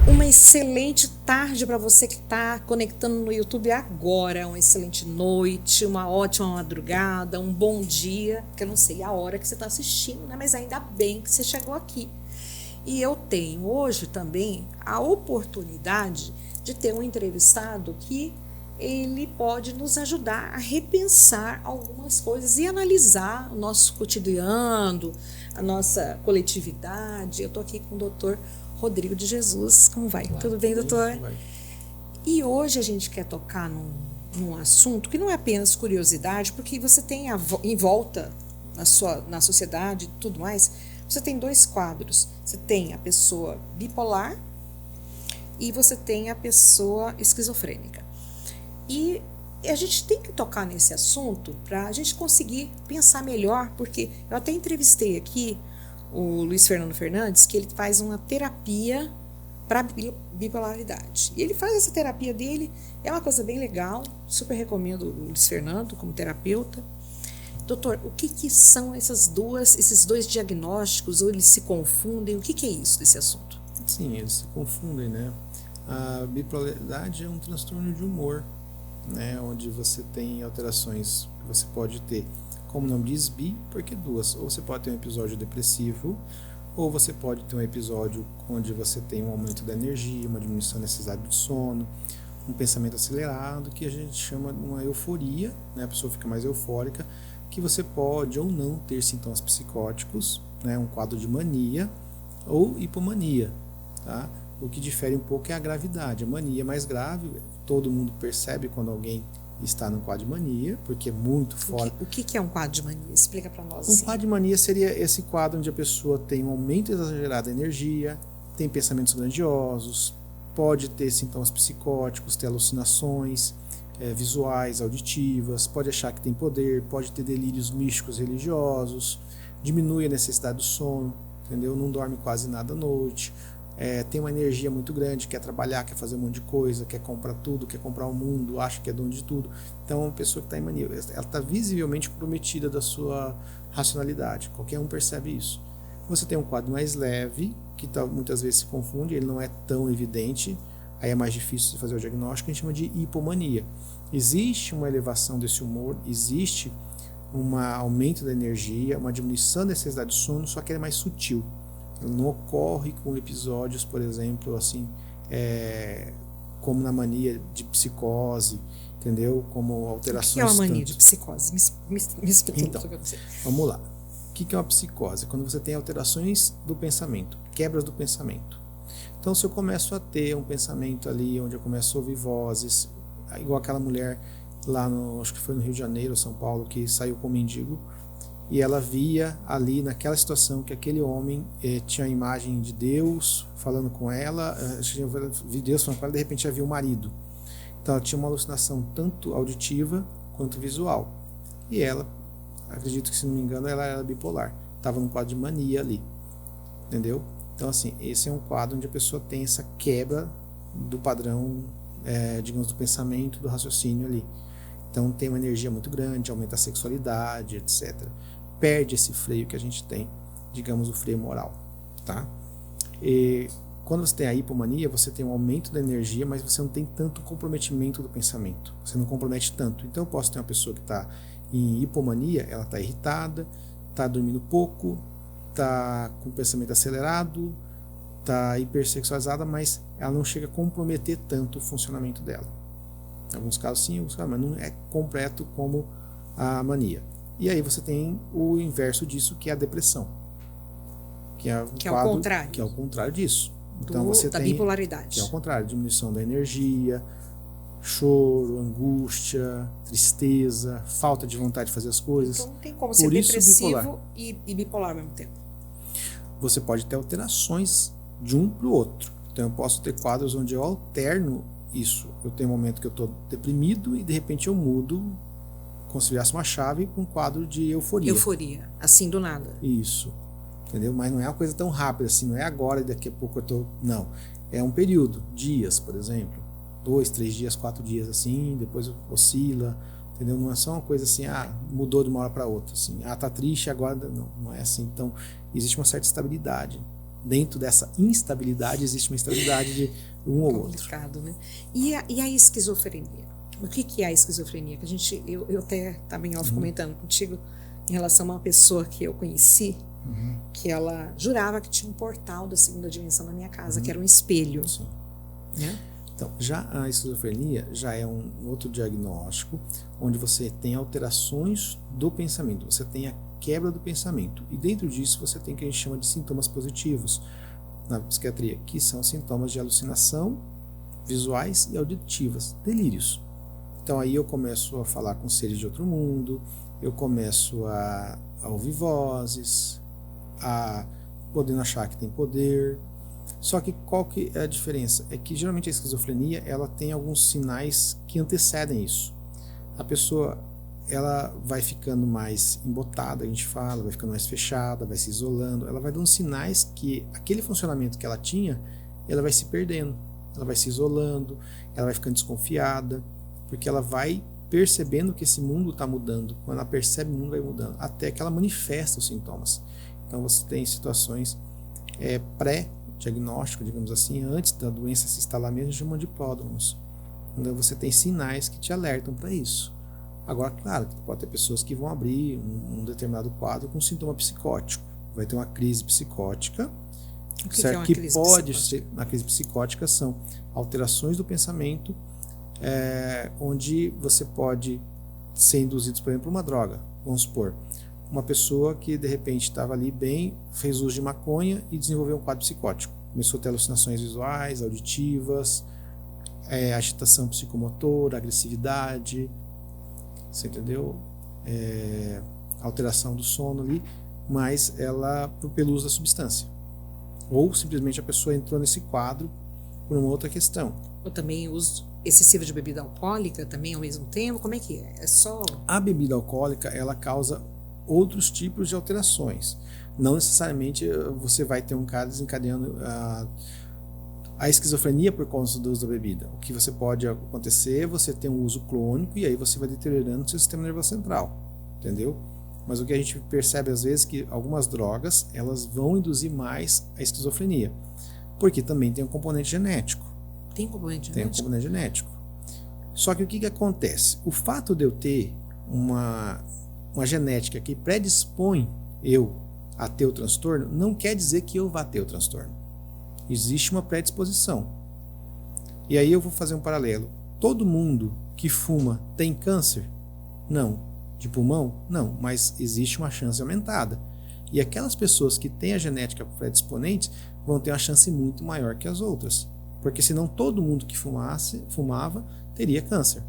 Uma excelente tarde para você que está conectando no YouTube agora, uma excelente noite, uma ótima madrugada, um bom dia, que eu não sei a hora que você está assistindo, né? Mas ainda bem que você chegou aqui. E eu tenho hoje também a oportunidade de ter um entrevistado que ele pode nos ajudar a repensar algumas coisas e analisar o nosso cotidiano, a nossa coletividade. Eu estou aqui com o doutor Rodrigo de Jesus. Como vai? Olá, tudo bem, doutor? Vai. E hoje a gente quer tocar num assunto que não é apenas curiosidade, porque você tem em volta na sociedade e tudo mais, você tem dois quadros. Você tem a pessoa bipolar e você tem a pessoa esquizofrênica. E a gente tem que tocar nesse assunto para a gente conseguir pensar melhor, porque eu até entrevistei aqui o Luiz Fernando Fernandes, que ele faz uma terapia para bipolaridade. E ele faz essa terapia dele, é uma coisa bem legal, super recomendo o Luiz Fernando como terapeuta. Doutor, o que são esses dois diagnósticos, ou eles se confundem? O que é isso desse assunto? Sim, eles se confundem, né? A bipolaridade é um transtorno de humor, né? Onde você tem alterações que você pode ter, como o nome diz, bi, porque duas. Ou você pode ter um episódio depressivo, ou você pode ter um episódio onde você tem um aumento da energia, uma diminuição da necessidade de sono, um pensamento acelerado, que a gente chama de uma euforia, né? A pessoa fica mais eufórica, que você pode ou não ter sintomas psicóticos, né? Um quadro de mania ou hipomania, tá? O que difere um pouco é a gravidade. A mania é mais grave, todo mundo percebe quando alguém está num quadro de mania, porque é muito forte. O que é um quadro de mania? Explica para nós. Um quadro de mania seria esse quadro onde a pessoa tem um aumento exagerado da energia, tem pensamentos grandiosos, pode ter sintomas psicóticos, ter alucinações visuais, auditivas, pode achar que tem poder, pode ter delírios místicos religiosos, diminui a necessidade do sono, entendeu? Não dorme quase nada à noite. Tem uma energia muito grande, quer trabalhar, quer fazer um monte de coisa, quer comprar tudo, quer comprar o mundo, acha que é dono de tudo. Então, uma pessoa que está em mania, ela está visivelmente comprometida da sua racionalidade. Qualquer um percebe isso. Você tem um quadro mais leve, que muitas vezes se confunde, ele não é tão evidente, aí é mais difícil de fazer o diagnóstico, a gente chama de hipomania. Existe uma elevação desse humor, existe um aumento da energia, uma diminuição da necessidade de sono, só que ele é mais sutil. Ele não ocorre com episódios, por exemplo, assim, como na mania de psicose, entendeu? Como alterações. O que é uma mania de psicose? Me explica então, sobre você. Vamos lá. O que é uma psicose? Quando você tem alterações do pensamento, quebras do pensamento. Então, se eu começo a ter um pensamento ali, onde eu começo a ouvir vozes, igual aquela mulher lá acho que foi no Rio de Janeiro, São Paulo, que saiu com um mendigo, e ela via ali naquela situação que aquele homem tinha a imagem de Deus falando com ela, vi Deus falando com ela, de repente ela viu o marido. Então ela tinha uma alucinação tanto auditiva quanto visual. E ela, acredito que, se não me engano, ela era bipolar, estava num quadro de mania ali, entendeu? Então, assim, esse é um quadro onde a pessoa tem essa quebra do padrão, digamos, do pensamento, do raciocínio ali. Então tem uma energia muito grande, aumenta a sexualidade, etc. Perde esse freio que a gente tem, digamos, o freio moral, tá? E quando você tem a hipomania, você tem um aumento da energia, mas você não tem tanto comprometimento do pensamento. Você não compromete tanto. Então eu posso ter uma pessoa que está em hipomania, ela está irritada, está dormindo pouco, está com o pensamento acelerado, está hipersexualizada, mas ela não chega a comprometer tanto o funcionamento dela. Em alguns casos sim, em alguns casos, mas não é completo como a mania. E aí você tem o inverso disso, que é a depressão. Que é o contrário. Que é o contrário disso. Então você da tem bipolaridade. Que é o contrário, diminuição da energia, choro, angústia, tristeza, falta de vontade de fazer as coisas. Então não tem como ser Por isso, depressivo bipolar. e bipolar ao mesmo tempo. Você pode ter alterações de um para o outro. Então eu posso ter quadros onde eu alterno isso. Eu tenho um momento que eu estou deprimido e de repente eu mudo, como se virasse uma chave, para um quadro de euforia. Euforia, assim do nada. Isso. Entendeu? Mas não é uma coisa tão rápida assim, não é agora e daqui a pouco eu tô. Não. É um período, dias, por exemplo. 2, 3 dias, 4 dias assim, depois oscila. Entendeu? Não é só uma coisa assim, mudou de uma hora para outra. Assim, tá triste agora. Não é assim. Então, existe uma certa estabilidade. Dentro dessa instabilidade, existe uma estabilidade de um ou outro. Complicado, né? E a esquizofrenia? O que é a esquizofrenia? Que eu até estava em off comentando contigo em relação a uma pessoa que eu conheci, que ela jurava que tinha um portal da segunda dimensão na minha casa, que era um espelho. Sim. Né? Então, já a esquizofrenia já é um outro diagnóstico onde você tem alterações do pensamento, você tem a quebra do pensamento. E dentro disso você tem o que a gente chama de sintomas positivos na psiquiatria, que são sintomas de alucinação visuais e auditivas, delírios. Então aí eu começo a falar com seres de outro mundo, eu começo a ouvir vozes, a podendo achar que tem poder. Só que qual que é a diferença? É que geralmente a esquizofrenia ela tem alguns sinais que antecedem isso. A pessoa ela vai ficando mais embotada, a gente fala, vai ficando mais fechada, vai se isolando, ela vai dando sinais que aquele funcionamento que ela tinha, ela vai se perdendo, ela vai se isolando, ela vai ficando desconfiada, porque ela vai percebendo que esse mundo está mudando. Quando ela percebe, o mundo vai mudando, até que ela manifesta os sintomas. Então você tem situações pré-diagnóstico, digamos assim, antes da doença se instalar mesmo, chamam de pródromos. Então você tem sinais que te alertam para isso. Agora, claro, pode ter pessoas que vão abrir um determinado quadro com sintoma psicótico. Vai ter uma crise psicótica. O que é uma crise pode psicótica? ser. A crise psicótica são alterações do pensamento, onde você pode ser induzido, por exemplo, por uma droga. Vamos supor, uma pessoa que de repente estava ali bem, fez uso de maconha e desenvolveu um quadro psicótico. Começou a ter alucinações visuais, auditivas, agitação psicomotora, agressividade, você entendeu? Alteração do sono ali, mas ela pelo uso da substância. Ou simplesmente a pessoa entrou nesse quadro por uma outra questão. Ou também uso excessivo de bebida alcoólica também ao mesmo tempo? Como é que é? É só... A bebida alcoólica, ela causa outros tipos de alterações. Não necessariamente você vai ter um cara desencadeando a esquizofrenia por causa do uso da bebida. O que você pode acontecer é você ter um uso crônico e aí você vai deteriorando o seu sistema nervoso central, entendeu? Mas o que a gente percebe às vezes é que algumas drogas elas vão induzir mais a esquizofrenia, porque também tem um componente genético. Tem componente Tem um genético? componente genético. Só que o que acontece? O fato de eu ter uma genética que predispõe eu a ter o transtorno não quer dizer que eu vá ter o transtorno. Existe uma predisposição. E aí eu vou fazer um paralelo. Todo mundo que fuma tem câncer? Não. De pulmão? Não. Mas existe uma chance aumentada. E aquelas pessoas que têm a genética predisponente vão ter uma chance muito maior que as outras. Porque senão todo mundo que fumava teria câncer.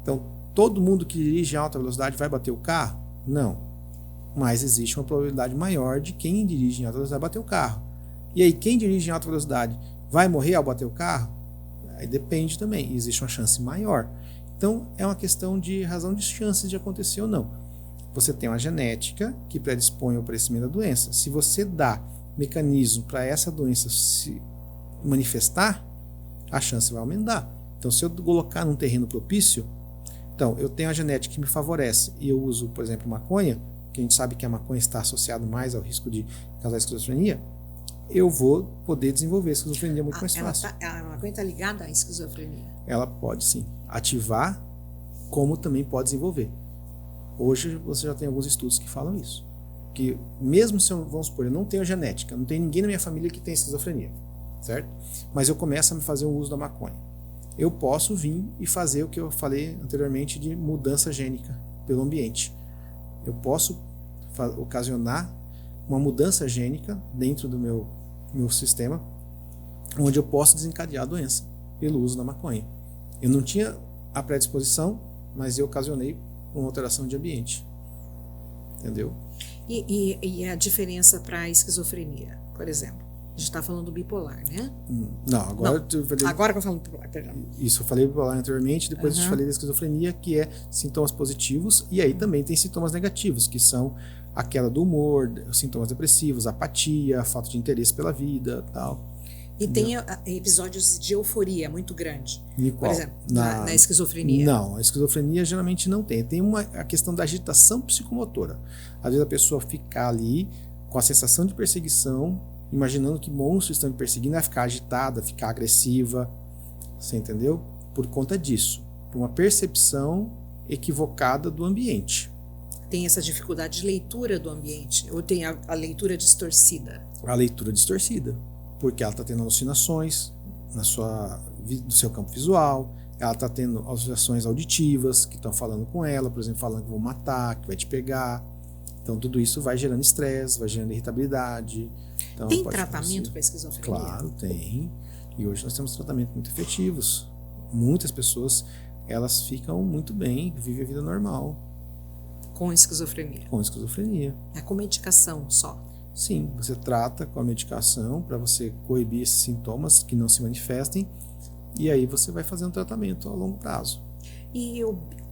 Então, todo mundo que dirige em alta velocidade vai bater o carro? Não. Mas existe uma probabilidade maior de quem dirige em alta velocidade bater o carro. E aí, quem dirige em alta velocidade vai morrer ao bater o carro? Aí depende também, existe uma chance maior. Então, é uma questão de razão de chances de acontecer ou não. Você tem uma genética que predispõe ao aparecimento da doença. Se você dá mecanismo para essa doença se manifestar, a chance vai aumentar. Então, se eu colocar num terreno propício, então, eu tenho a genética que me favorece e eu uso, por exemplo, maconha, que a gente sabe que a maconha está associada mais ao risco de causar esquizofrenia, eu vou poder desenvolver a esquizofrenia muito mais fácil. A maconha está ligada à esquizofrenia? Ela pode sim ativar, como também pode desenvolver. Hoje você já tem alguns estudos que falam isso. Que mesmo se eu, vamos supor, eu não tenho genética, não tem ninguém na minha família que tem esquizofrenia, certo? Mas eu começo a me fazer o uso da maconha. Eu posso vir e fazer o que eu falei anteriormente de mudança gênica pelo ambiente. Eu posso ocasionar uma mudança gênica dentro do meu sistema, onde eu posso desencadear a doença pelo uso da maconha. Eu não tinha a predisposição, mas eu ocasionei uma alteração de ambiente. Entendeu? E a diferença para a esquizofrenia, por exemplo? A gente está falando do bipolar, né? Não, agora Não, eu falei, agora que eu falo do bipolar, perdão. isso, eu falei bipolar anteriormente, depois eu falei da esquizofrenia, que é sintomas positivos, e aí também tem sintomas negativos, que são a queda do humor, sintomas depressivos, apatia, falta de interesse pela vida, tal. E tem episódios de euforia muito grande. Por exemplo, na esquizofrenia. Não, a esquizofrenia geralmente não tem. Tem a questão da agitação psicomotora. Às vezes a pessoa fica ali com a sensação de perseguição, imaginando que monstros estão me perseguindo, vai ficar agitada, ficar agressiva. Você entendeu? Por conta disso. Por uma percepção equivocada do ambiente. Tem essa dificuldade de leitura do ambiente? Ou tem a leitura distorcida? A leitura distorcida. Porque ela está tendo alucinações no seu campo visual, ela está tendo alucinações auditivas que estão falando com ela, por exemplo, falando que vão matar, que vai te pegar. Então tudo isso vai gerando estresse, vai gerando irritabilidade. Então, tem tratamento para esquizofrenia? Claro, tem. E hoje nós temos tratamentos muito efetivos. Muitas pessoas, elas ficam muito bem, vivem a vida normal. Com esquizofrenia? Com esquizofrenia. É com medicação só? Sim, você trata com a medicação para você coibir esses sintomas que não se manifestem e aí você vai fazer um tratamento a longo prazo. E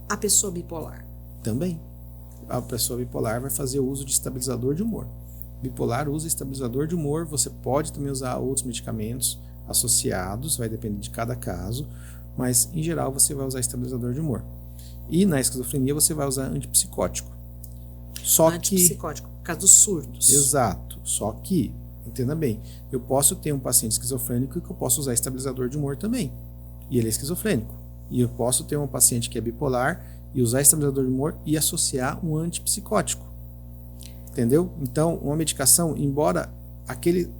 a pessoa bipolar? Também. A pessoa bipolar vai fazer o uso de estabilizador de humor. Bipolar usa estabilizador de humor, você pode também usar outros medicamentos associados, vai depender de cada caso, mas em geral você vai usar estabilizador de humor. E na esquizofrenia você vai usar antipsicótico. Antipsicótico, por causa dos surtos. Exato. Só que, entenda bem, eu posso ter um paciente esquizofrênico que eu posso usar estabilizador de humor também. E ele é esquizofrênico. E eu posso ter um paciente que é bipolar e usar estabilizador de humor e associar um antipsicótico. Entendeu? Então, uma medicação, embora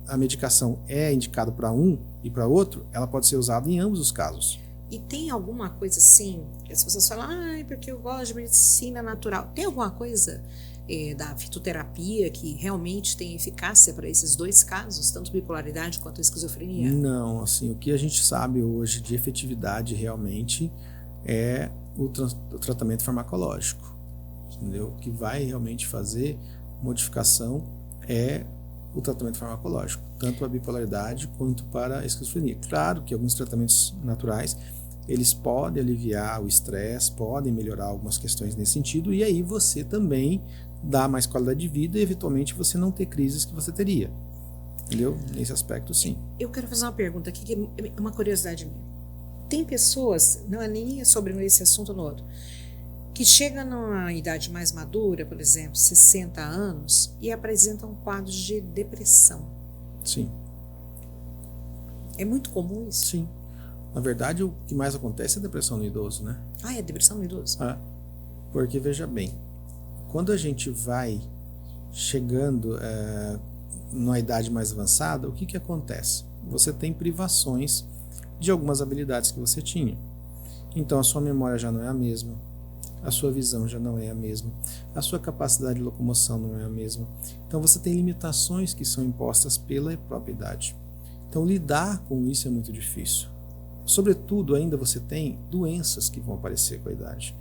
a medicação é indicada para um e para outro, ela pode ser usada em ambos os casos. E tem alguma coisa assim, que as pessoas falam, porque eu gosto de medicina natural. Tem alguma coisa da fitoterapia que realmente tem eficácia para esses dois casos, tanto bipolaridade quanto a esquizofrenia? Não, assim, o que a gente sabe hoje de efetividade realmente é o tratamento farmacológico, entendeu? O que vai realmente fazer modificação é o tratamento farmacológico, tanto para a bipolaridade quanto para a esquizofrenia. Claro que alguns tratamentos naturais, eles podem aliviar o estresse, podem melhorar algumas questões nesse sentido, e aí você também dá mais qualidade de vida e eventualmente você não ter crises que você teria. Entendeu? Nesse aspecto, sim. Eu quero fazer uma pergunta aqui, que é uma curiosidade minha. Tem pessoas, não é nem sobre esse assunto ou no outro, que chegam numa idade mais madura, por exemplo, 60 anos, e apresentam quadros de depressão. Sim. É muito comum isso? Sim. Na verdade, o que mais acontece é a depressão no idoso, né? É depressão no idoso? Porque, veja bem, quando a gente vai chegando numa idade mais avançada, o que acontece? Você tem privações de algumas habilidades que você tinha. Então, a sua memória já não é a mesma, a sua visão já não é a mesma, a sua capacidade de locomoção não é a mesma. Então, você tem limitações que são impostas pela própria idade. Então, lidar com isso é muito difícil. Sobretudo, ainda você tem doenças que vão aparecer com a idade.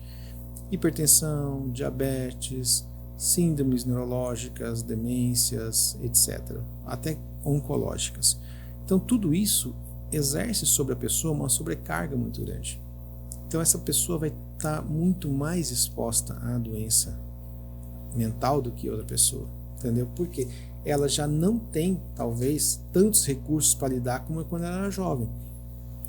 Hipertensão, diabetes, síndromes neurológicas, demências, etc. Até oncológicas. Então, tudo isso exerce sobre a pessoa uma sobrecarga muito grande. Então, essa pessoa vai estar muito mais exposta à doença mental do que outra pessoa. Entendeu? Porque ela já não tem, talvez, tantos recursos para lidar como quando ela era jovem.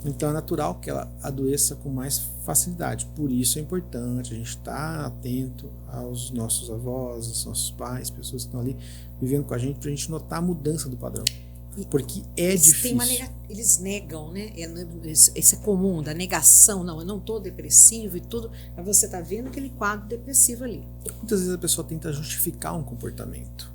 Então é natural que ela adoeça com mais facilidade. Por isso é importante a gente estar atento aos nossos avós, aos nossos pais, pessoas que estão ali vivendo com a gente, para a gente notar a mudança do padrão. Porque é difícil. Eles negam, né? Isso é comum, da negação. Não, eu não estou depressivo e tudo. Mas você está vendo aquele quadro depressivo ali. Muitas vezes a pessoa tenta justificar um comportamento.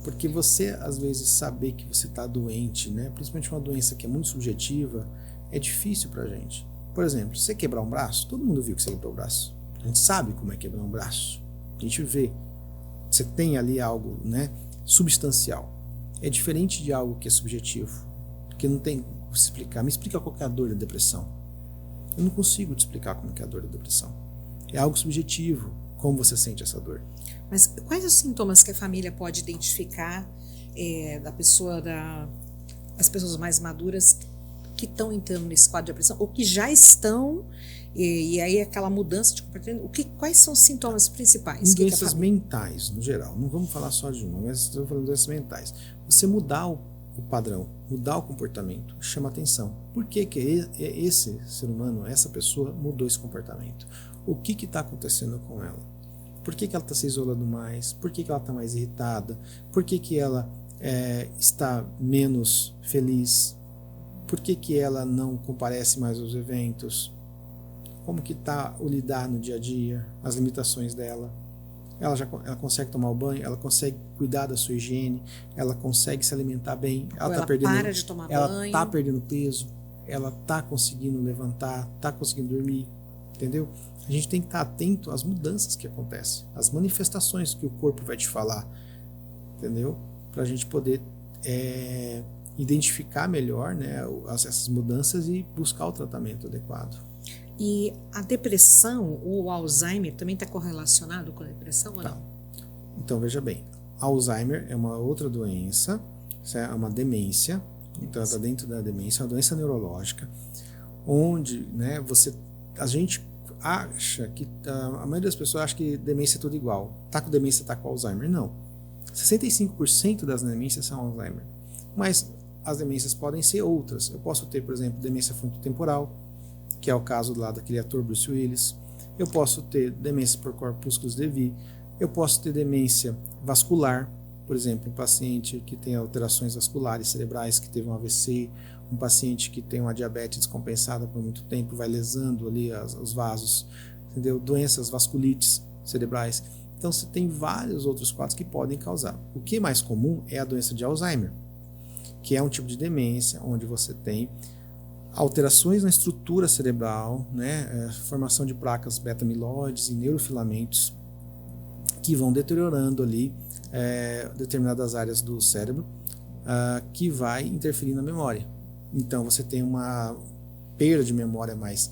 Porque você, às vezes, saber que você está doente, né? Principalmente uma doença que é muito subjetiva, é difícil pra gente. Por exemplo, você quebrar um braço, todo mundo viu que você quebrou o braço. A gente sabe como é quebrar um braço. A gente vê. Você tem ali algo, né, substancial. É diferente de algo que é subjetivo, que não tem como se explicar. Me explica qual que é a dor da depressão. Eu não consigo te explicar como que é a dor da depressão. É algo subjetivo, como você sente essa dor. Mas quais os sintomas que a família pode identificar da pessoa, as pessoas mais maduras que estão entrando nesse quadro de depressão, ou que já estão, e aí aquela mudança de comportamento, quais são os sintomas principais? Em doenças mentais, no geral, não vamos falar só de uma, mas estou falando de doenças mentais. Você mudar o padrão, mudar o comportamento, chama atenção. Por que esse ser humano, essa pessoa, mudou esse comportamento? O que está acontecendo com ela? Por que ela está se isolando mais? Por que ela está mais irritada? Por que ela está menos feliz? Por que ela não comparece mais aos eventos? Como que está o lidar no dia a dia? As limitações dela? Ela consegue tomar o banho? Ela consegue cuidar da sua higiene? Ela consegue se alimentar bem? Ela para de tomar banho? Ela está perdendo peso? Ela está conseguindo levantar? Está conseguindo dormir? Entendeu? A gente tem que estar atento às mudanças que acontecem, às manifestações que o corpo vai te falar, entendeu? Para a gente poder identificar melhor, né, essas mudanças e buscar o tratamento adequado. E a depressão, o Alzheimer, também está correlacionado com a depressão ou não? Então, veja bem, Alzheimer é uma outra doença, é uma demência, então ela está dentro da demência, é uma doença neurológica, onde, né, a gente acha que, a maioria das pessoas acha que demência é tudo igual, tá com demência, tá com Alzheimer, não. 65% das demências são Alzheimer, mas as demências podem ser outras. Eu posso ter, por exemplo, demência frontotemporal, que é o caso lá daquele ator Bruce Willis. Eu posso ter demência por corpúsculos Lewy. Eu posso ter demência vascular, por exemplo, um paciente que tem alterações vasculares cerebrais, que teve um AVC, um paciente que tem uma diabetes descompensada por muito tempo, vai lesando ali os vasos, entendeu? Doenças vasculites cerebrais. Então você tem vários outros quadros que podem causar. O que é mais comum é a doença de Alzheimer, que é um tipo de demência onde você tem alterações na estrutura cerebral, né, formação de placas beta-amiloides e neurofilamentos que vão deteriorando ali determinadas áreas do cérebro, que vai interferir na memória. Então você tem uma perda de memória mais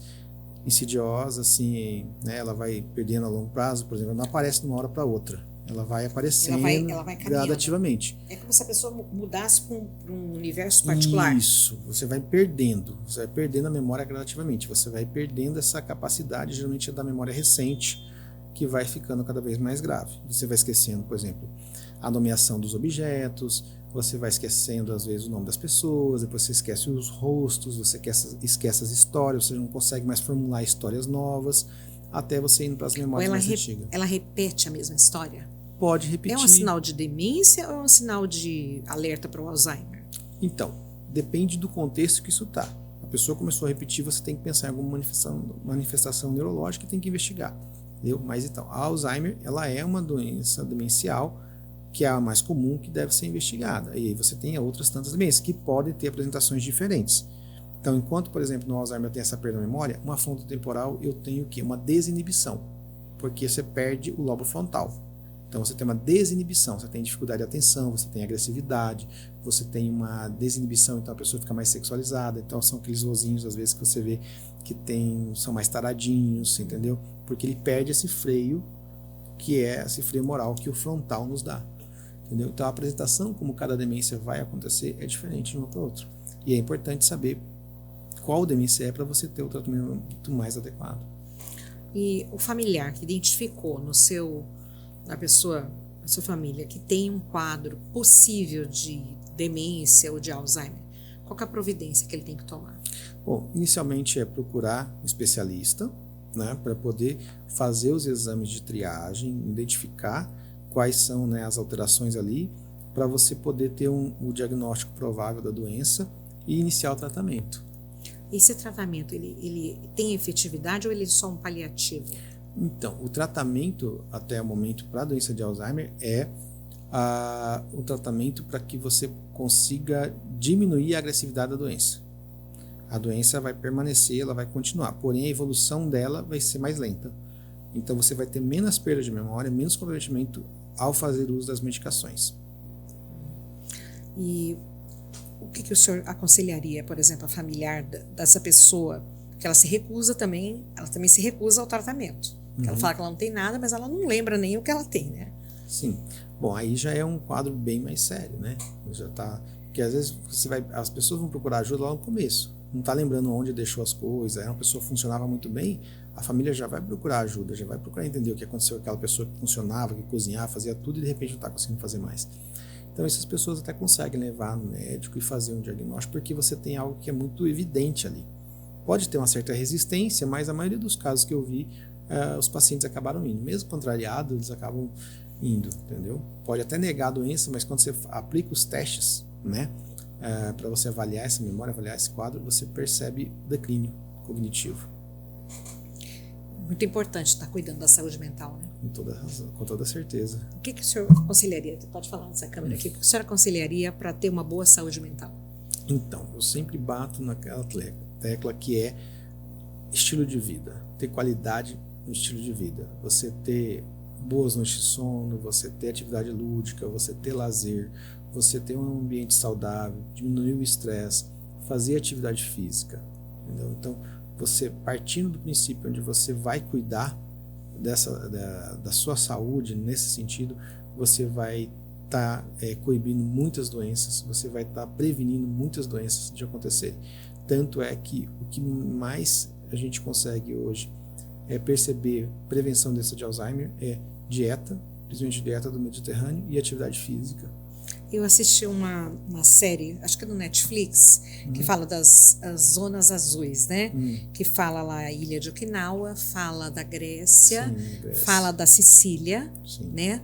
insidiosa, assim, né, ela vai perdendo a longo prazo, por exemplo, não aparece de uma hora para outra. Ela vai aparecendo ela vai gradativamente. É como se a pessoa mudasse para um universo particular. Isso, você vai perdendo a memória gradativamente, você vai perdendo essa capacidade, geralmente é da memória recente, que vai ficando cada vez mais grave. Você vai esquecendo, por exemplo, a nomeação dos objetos, você vai esquecendo às vezes o nome das pessoas, depois você esquece os rostos, você esquece as histórias, você não consegue mais formular histórias novas, até você indo para as memórias mais antigas. Ela repete a mesma história? Pode repetir. É um sinal de demência ou é um sinal de alerta para o Alzheimer? Então, depende do contexto que isso está. A pessoa começou a repetir, você tem que pensar em alguma manifestação neurológica e tem que investigar. Entendeu? Mas então, a Alzheimer, ela é uma doença demencial que é a mais comum, que deve ser investigada. E aí você tem outras tantas demências que podem ter apresentações diferentes. Então, enquanto, por exemplo, no Alzheimer eu tenho essa perda de memória, uma frontotemporal eu tenho o quê? Uma desinibição, porque você perde o lobo frontal. Então você tem uma desinibição, você tem dificuldade de atenção, você tem agressividade, você tem uma desinibição, então a pessoa fica mais sexualizada, então são aqueles vozinhos às vezes que você vê que são mais taradinhos, entendeu? Porque ele perde esse freio, que é esse freio moral que o frontal nos dá, entendeu? Então a apresentação, como cada demência vai acontecer, é diferente de uma para outra. E é importante saber qual demência é para você ter o tratamento mais adequado. E o familiar que identificou na sua família, que tem um quadro possível de demência ou de Alzheimer, qual que é a providência que ele tem que tomar? Bom, inicialmente é procurar um especialista, né, para poder fazer os exames de triagem, identificar quais são, né, as alterações ali, para você poder ter o diagnóstico provável da doença e iniciar o tratamento. Esse tratamento, ele tem efetividade ou ele é só um paliativo? Então, o tratamento até o momento para a doença de Alzheimer é o tratamento para que você consiga diminuir a agressividade da doença. A doença vai permanecer, ela vai continuar, porém a evolução dela vai ser mais lenta. Então você vai ter menos perda de memória, menos comprometimento ao fazer uso das medicações. E o que o senhor aconselharia, por exemplo, a familiar dessa pessoa Porque ela se recusa também, ela também se recusa ao tratamento. Ela fala que ela não tem nada, mas ela não lembra nem o que ela tem, né? Sim. Bom, aí já é um quadro bem mais sério, né? Já tá, porque às vezes as pessoas vão procurar ajuda lá no começo. Não tá lembrando onde deixou as coisas, aí uma pessoa funcionava muito bem, a família já vai procurar ajuda, já vai procurar entender o que aconteceu com aquela pessoa que funcionava, que cozinhava, fazia tudo e de repente não está conseguindo fazer mais. Então essas pessoas até conseguem levar no médico e fazer um diagnóstico porque você tem algo que é muito evidente ali. Pode ter uma certa resistência, mas a maioria dos casos que eu vi, os pacientes acabaram indo. Mesmo contrariados, eles acabam indo, entendeu? Pode até negar a doença, mas quando você aplica os testes, né, para você avaliar essa memória, avaliar esse quadro, você percebe declínio cognitivo. Muito importante estar cuidando da saúde mental, né? Com toda razão, com toda certeza. O que o senhor aconselharia? Você pode falar nessa câmera aqui. O que o senhor aconselharia para ter uma boa saúde mental? Então, eu sempre bato naquela tecla que é estilo de vida. Ter qualidade no estilo de vida. Você ter boas noites de sono, você ter atividade lúdica, você ter lazer, você ter um ambiente saudável, diminuir o estresse, fazer atividade física. Entendeu? Então, você partindo do princípio onde você vai cuidar da sua saúde, nesse sentido, você vai estar coibindo muitas doenças, você vai estar prevenindo muitas doenças de acontecerem. Tanto é que o que mais a gente consegue hoje é perceber prevenção doença de Alzheimer é dieta, principalmente dieta do Mediterrâneo e atividade física. Eu assisti uma série, acho que é no Netflix, que fala das zonas azuis, né? Que fala lá a ilha de Okinawa, fala da Grécia, Grécia. fala da Sicília, Sim. né?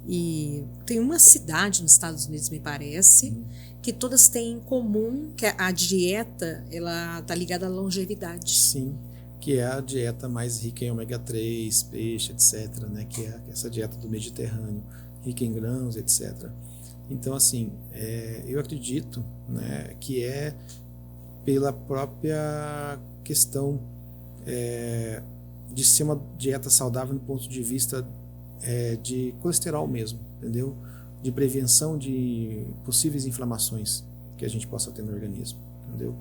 E tem uma cidade nos Estados Unidos, me parece, que todas têm em comum que a dieta, ela tá ligada à longevidade. Sim, que é a dieta mais rica em ômega 3, peixe, etc., né? Que é essa dieta do Mediterrâneo, rica em grãos, etc. Então, assim, eu acredito, né, que é pela própria questão de ser uma dieta saudável no ponto de vista de colesterol mesmo, entendeu? De prevenção de possíveis inflamações que a gente possa ter no organismo, entendeu?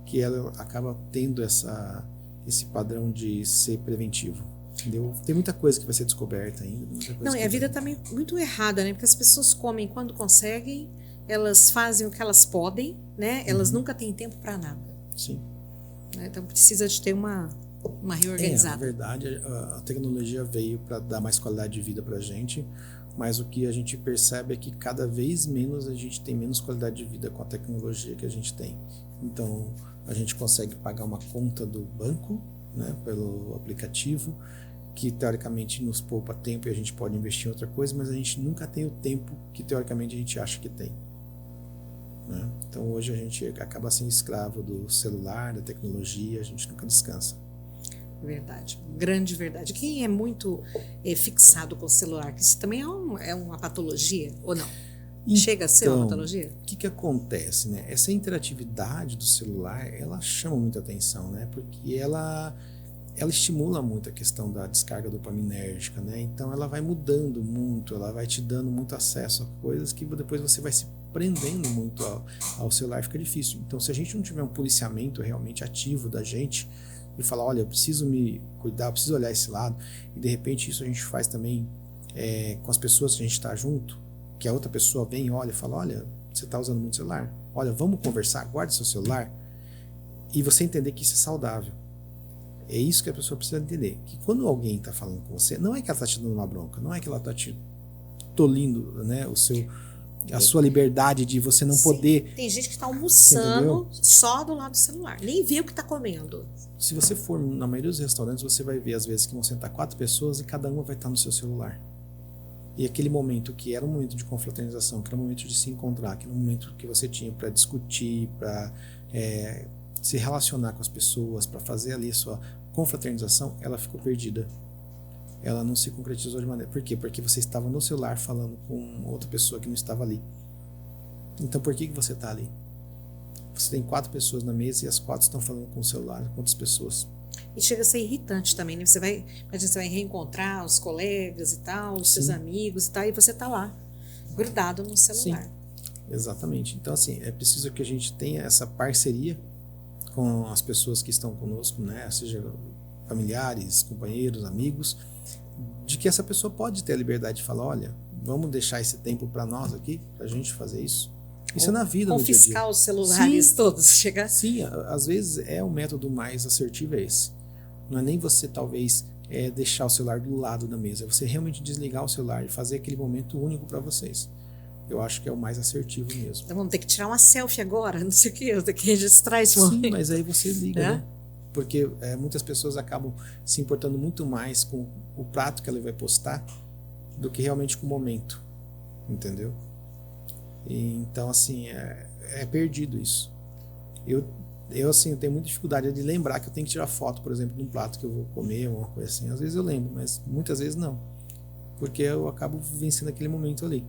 Que ela acaba tendo esse padrão de ser preventivo. Entendeu? Tem muita coisa que vai ser descoberta ainda. Não, e a vida está muito errada, né? Porque as pessoas comem quando conseguem, elas fazem o que elas podem, né? Elas nunca têm tempo para nada. Sim. Né? Então precisa de ter uma reorganizada. Na verdade, a tecnologia veio para dar mais qualidade de vida para a gente, mas o que a gente percebe é que cada vez menos a gente tem menos qualidade de vida com a tecnologia que a gente tem. Então, a gente consegue pagar uma conta do banco, né, pelo aplicativo, que teoricamente nos poupa tempo e a gente pode investir em outra coisa, mas a gente nunca tem o tempo que teoricamente a gente acha que tem, né? Então hoje a gente acaba sendo escravo do celular, da tecnologia, a gente nunca descansa. Verdade, grande verdade. Quem é muito fixado com o celular, que isso também é uma patologia, ou não? Então, chega a ser uma patologia? O que acontece, né? Essa interatividade do celular, ela chama muita atenção, né? Porque ela estimula muito a questão da descarga dopaminérgica, né? Então ela vai mudando muito, ela vai te dando muito acesso a coisas que depois você vai se prendendo muito ao celular, fica difícil. Então se a gente não tiver um policiamento realmente ativo da gente e falar, olha, eu preciso me cuidar, eu preciso olhar esse lado, e de repente isso a gente faz também com as pessoas que a gente está junto, que a outra pessoa vem e olha e fala, olha, você está usando muito celular, olha, vamos conversar, guarde seu celular, e você entender que isso é saudável. É isso que a pessoa precisa entender, que quando alguém está falando com você, não é que ela está te dando uma bronca, não é que ela está te tolindo, né, a sua liberdade de você não poder... Tem gente que está almoçando só do lado do celular, nem vê o que está comendo. Se você for na maioria dos restaurantes, você vai ver às vezes que vão sentar 4 pessoas e cada uma vai estar no seu celular. E aquele momento que era um momento de confraternização, que era um momento de se encontrar, que era um momento que você tinha para discutir, para se relacionar com as pessoas, para fazer ali a sua confraternização, ela ficou perdida. Ela não se concretizou de maneira... Por quê? Porque você estava no celular falando com outra pessoa que não estava ali. Então por que você está ali? Você tem 4 pessoas na mesa e as 4 estão falando com o celular, com outras pessoas. E chega a ser irritante também, né? Você vai reencontrar os colegas e tal, os seus amigos e tal, e você está lá, grudado no celular. Sim, exatamente. Então, assim, é preciso que a gente tenha essa parceria com as pessoas que estão conosco, né? Seja familiares, companheiros, amigos, de que essa pessoa pode ter a liberdade de falar, olha, vamos deixar esse tempo para nós aqui, para a gente fazer isso. Isso é na vida, no dia a dia. Confiscar os celulares Sim, todos. Chegar. sim, às vezes é o método mais assertivo é esse. Não é nem você, talvez, deixar o celular do lado da mesa. É você realmente desligar o celular e fazer aquele momento único para vocês. Eu acho que é o mais assertivo mesmo. Então vamos ter que tirar uma selfie agora, não sei o que, eu tenho que registrar esse momento. Sim, mas aí você liga, É? né? Porque muitas pessoas acabam se importando muito mais com o prato que ela vai postar do que realmente com o momento, entendeu? E, então, assim, é perdido isso. Eu, assim, eu tenho muita dificuldade de lembrar que eu tenho que tirar foto, por exemplo, de um prato que eu vou comer, uma coisa assim. Às vezes eu lembro, mas muitas vezes não. Porque eu acabo vencendo aquele momento ali.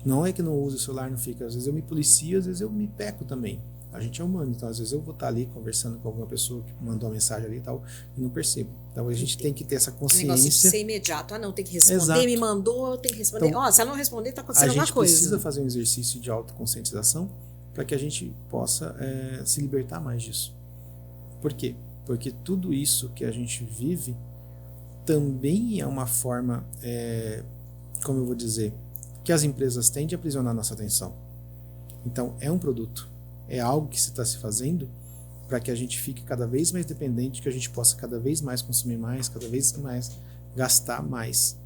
Não é que não uso o celular, não fica. Às vezes eu me policio, às vezes eu me peco também. A gente é humano, então às vezes eu vou estar ali conversando com alguma pessoa que mandou uma mensagem ali e tal, e não percebo. Então a gente tem que ter essa O negócio de consciência. ser imediato. Ah, não, tem que responder, Exato. me mandou, eu tenho que responder. Então, Ó, se ela não responder, tá A acontecendo alguma gente coisa. precisa fazer um exercício de autoconscientização para que a gente possa se libertar mais disso. Por quê? Porque tudo isso que a gente vive também é uma forma, como eu vou dizer, que as empresas têm de aprisionar nossa atenção. Então, é um produto, é algo que se está se fazendo para que a gente fique cada vez mais dependente, que a gente possa cada vez mais consumir mais, cada vez mais gastar mais,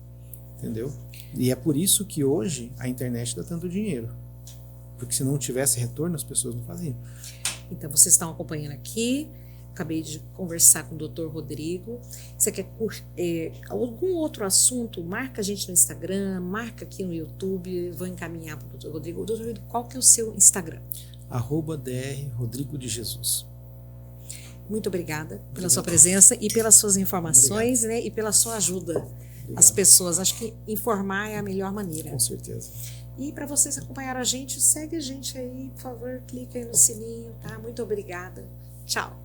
entendeu? E é por isso que hoje a internet dá tanto dinheiro, porque se não tivesse retorno, as pessoas não faziam. Então, vocês estão acompanhando aqui. Acabei de conversar com o Dr. Rodrigo. Você quer algum outro assunto? Marca a gente no Instagram, marca aqui no YouTube. Vou encaminhar para o Dr. Rodrigo. Dr. Rodrigo, qual que é o seu Instagram? @Dr. Rodrigo de Jesus. Muito obrigada pela sua presença e pelas suas informações, né, e pela sua ajuda às pessoas. Acho que informar é a melhor maneira. Com certeza. E para vocês acompanhar a gente, segue a gente aí, por favor, clica aí no sininho, tá? Muito obrigada. Tchau.